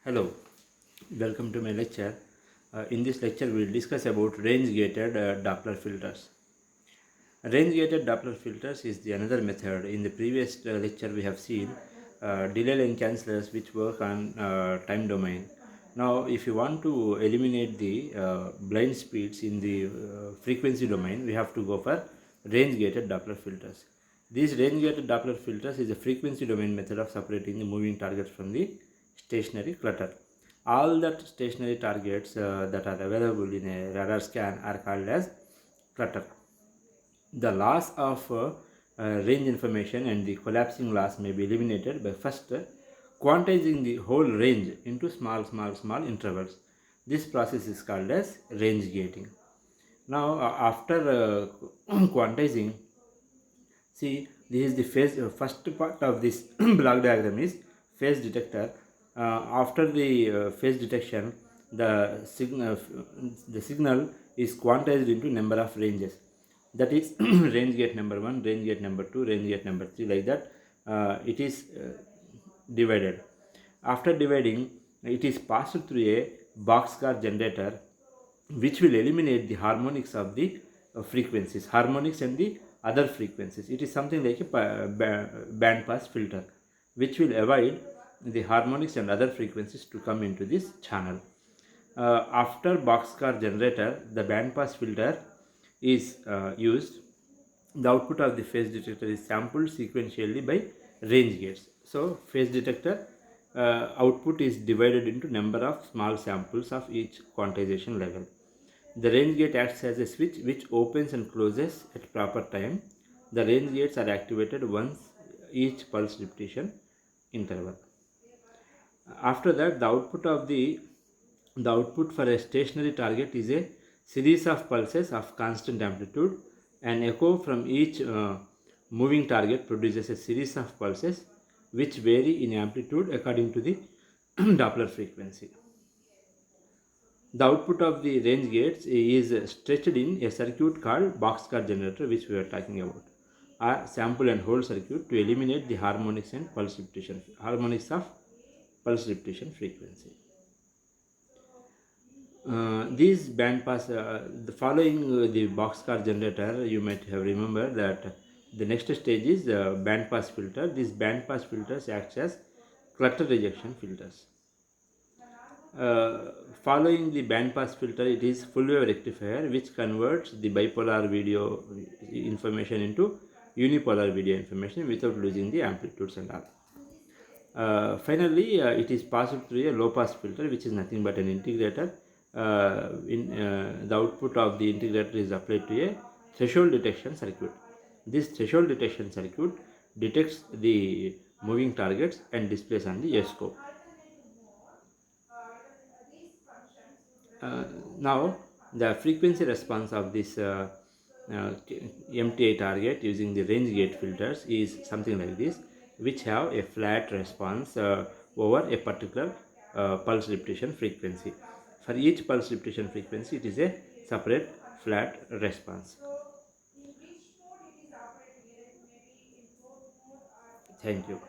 Hello, welcome to my lecture. In this lecture, we will discuss about range-gated Doppler filters. Range-gated Doppler filters is the another method. In the previous lecture, we have seen delay line cancellers which work on time domain. Now, if you want to eliminate the blind speeds in the frequency domain, we have to go for range-gated Doppler filters. These range-gated Doppler filters is a frequency domain method of separating the moving targets from the stationary clutter. All that stationary targets that are available in a radar scan are called as clutter. The loss of range information and the collapsing loss may be eliminated by first quantizing the whole range into small intervals. This process is called as range gating. Now, after quantizing, see, this is the phase. First part of this block diagram is phase detector. After the phase detection, the signal is quantized into number of ranges. That is range gate number 1, range gate number 2, range gate number 3. Like that, it is divided. After dividing, it is passed through a boxcar generator, which will eliminate the harmonics of the frequencies, harmonics and the other frequencies. It is something like a band pass filter, which will avoid the harmonics and other frequencies to come into this channel. After boxcar generator, the band pass filter is used. The output of the phase detector is sampled sequentially by range gates. So phase detector output is divided into number of small samples of each quantization level. The range gate acts as a switch which opens and closes at proper time. The range gates are activated once each pulse repetition interval. After that, the output for a stationary target is a series of pulses of constant amplitude. An echo from each moving target produces a series of pulses which vary in amplitude according to the Doppler frequency. The output of the range gates is stretched in a circuit called boxcar generator, which we are talking about, or sample and hold circuit, to eliminate the harmonics and pulse repetition, harmonics of pulse repetition frequency. These band pass, the following the boxcar generator, you might have remembered that the next stage is band pass filter. These band pass filters act as clutter rejection filters. Following the band pass filter, it is full wave rectifier, which converts the bipolar video information into unipolar video information without losing the amplitudes and all. Finally, it is passed through a low pass filter, which is nothing but an integrator. The output of the integrator is applied to a threshold detection circuit. This threshold detection circuit detects the moving targets and displays on the scope. Now, the frequency response of this MTI target using the range gate filters is something like this, which have a flat response over a particular pulse repetition frequency. For each pulse repetition frequency, it is a separate flat response. Thank you.